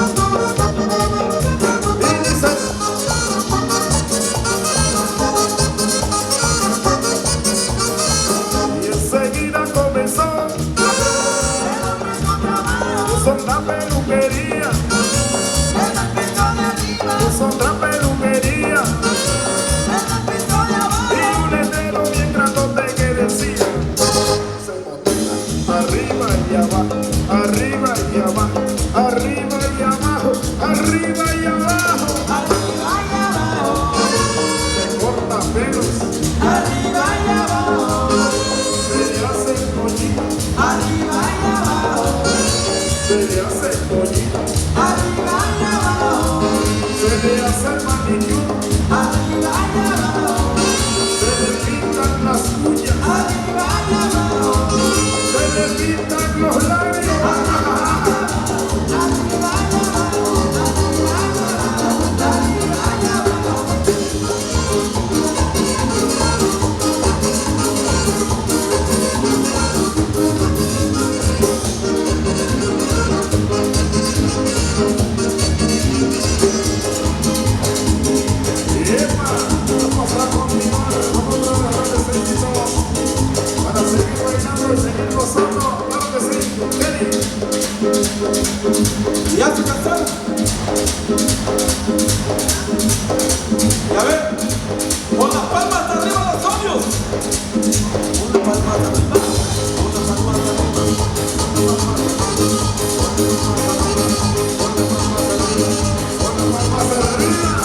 abajo, arriba y abajo. Y dice: y enseguida comenzó, puso una peluquería, puso otra peluquería. Y un letrero bien grandote que decía: se motiva arriba y abajo, arriba y abajo, arriba y abajo, arriba y abajo. Se corta pelos, se le hace el moñito, se le hace el moñito, se le hace el manicure, se le pintan las uñas, se le pintan los labios. Y epa, vamos a continuar, vamos a dejar de seguir para seguir bailando y seguir gozando. Claro que sí, Kenny. ¿Ya se cansaron? Y a ver, con las palmas arriba los odios. Una palma arriba, una palma arriba, una palma arriba. Más arriba.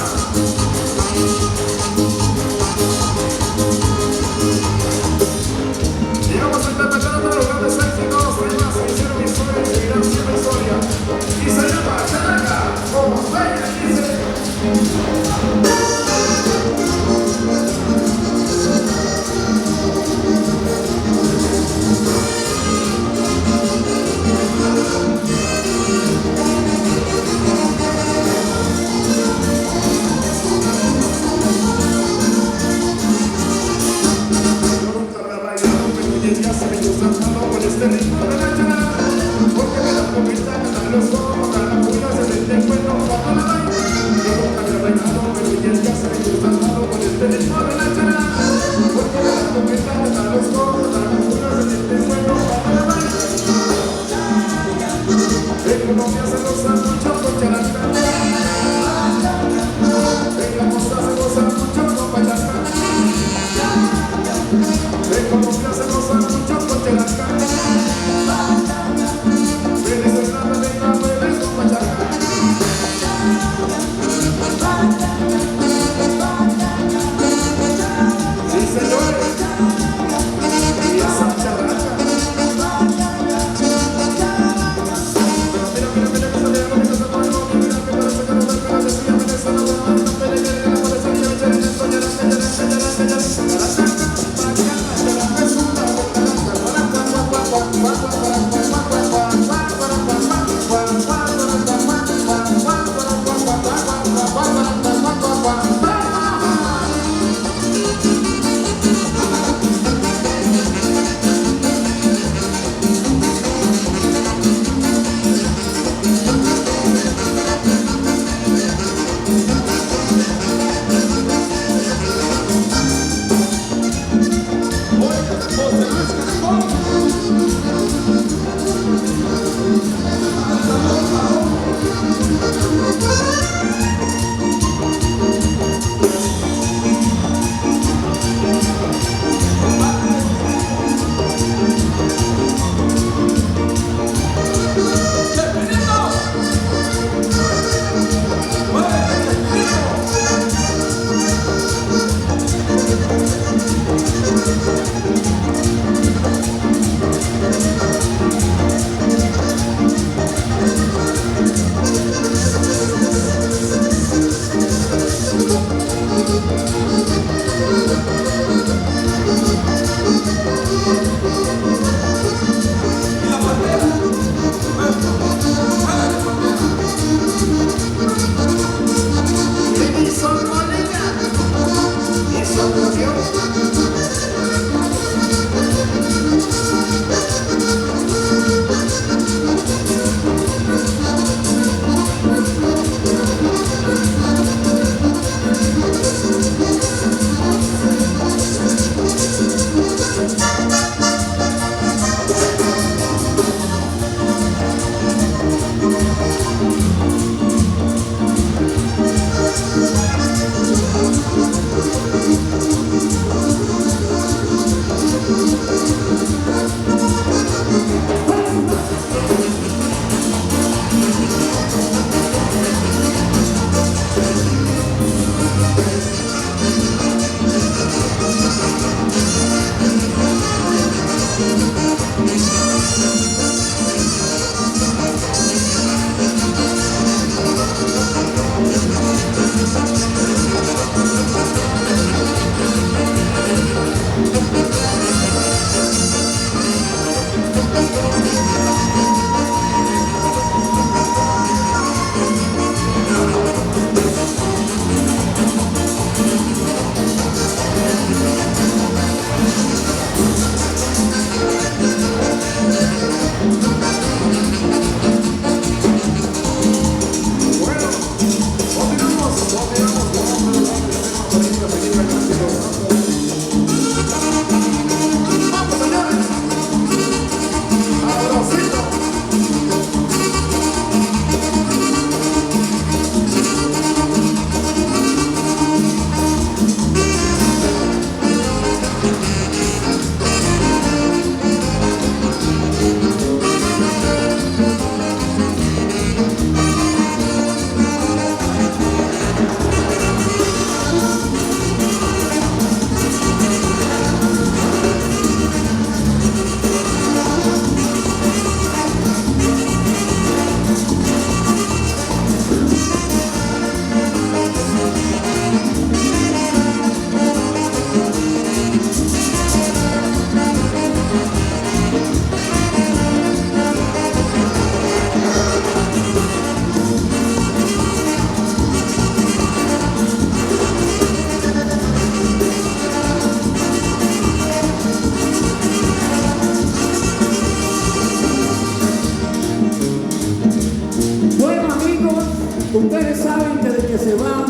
que de que se van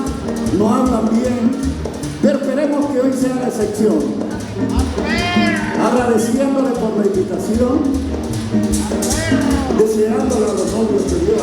no hablan bien, pero esperemos que hoy sea la excepción. Agradeciéndole por la invitación, deseándole a los novios de Dios.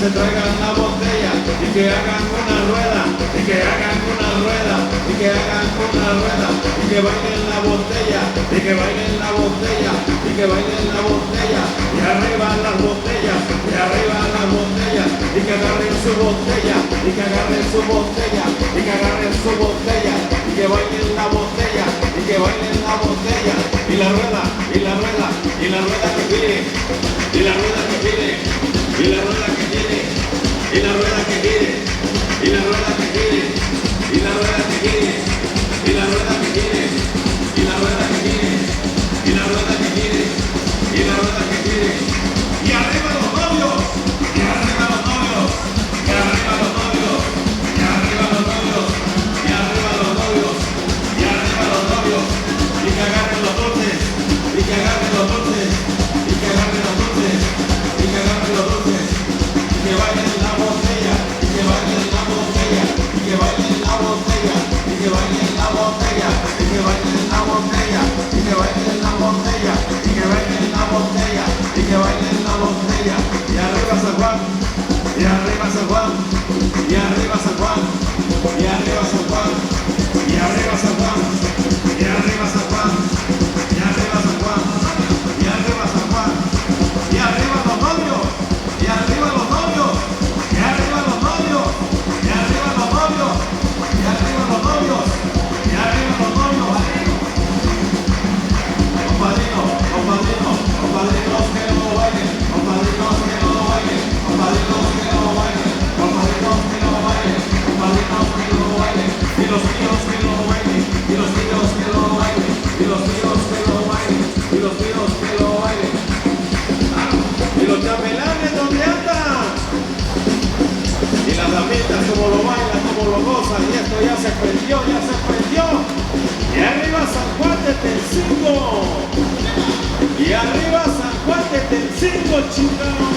se traigan una botella y que hagan una rueda y que hagan una rueda, y que hagan una rueda, y que bailen la botella, y que bailen la botella, y que bailen la botella, y arriba las botellas, y arriba las botellas, y que agarren su botella, y que agarren su botella, y que agarren su botella, y que bailen la botella, y que bailen la botella, y la rueda, y la rueda, y la rueda que gire, y la rueda que gire, y la rueda que gire, y la rueda que gire, y la rueda que gire, y la rueda que gire, y la rueda que gire, y la rueda que gire, y la rueda que gire, y la rueda que gire, y arriba los novios, y arriba los novios, y arriba los novios, y arriba los novios, y arriba los novios, y arriba los novios, y que agarren los dulces, y que agarren los dulces, y que agarren los dulces, y que agarren los dulces, y que bailen la botella, y que bailen la botella, y que bailen la botella, y que bailen la botella, y que bailen la botella, y que bailen la botella, y que bailen la botella, y que bailen la botella, y arriba San Juan, y arriba San Juan, y arriba San Juan, y arriba San Juan, y arriba San Juan, y arriba San Juan, y arriba San Juan, y arriba San Juan, y arriba los novios, y arriba los novios, y arriba los novios, y arriba los novios, y arriba los novios, y arriba los novios. Compadrinos, compadrinos, compadrinos que no bailen, compadrinos que no bailen, compadrinos que no bailen, compadrinos que no bailen, compadrinos que no bailen, y los tíos que no bailen, y los tíos que no bailen, y los tíos que no bailen, y los tíos que no bailen. Y los chambelanes, ¿dónde andan? Y las damitas, como lo bailan, como lo gozan, y esto ya se prendió, ya se prendió. Y arriba San Juan de Tencinco. Y arriba San Juan de Tencinco, chingados.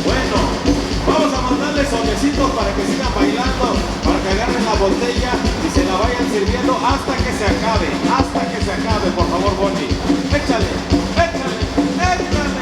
Bueno, vamos a mandarles sobrecitos para que sigan bailando, para que agarren la botella y se la vayan sirviendo hasta que se acabe, por favor, Bonnie. Échale, échale, échale.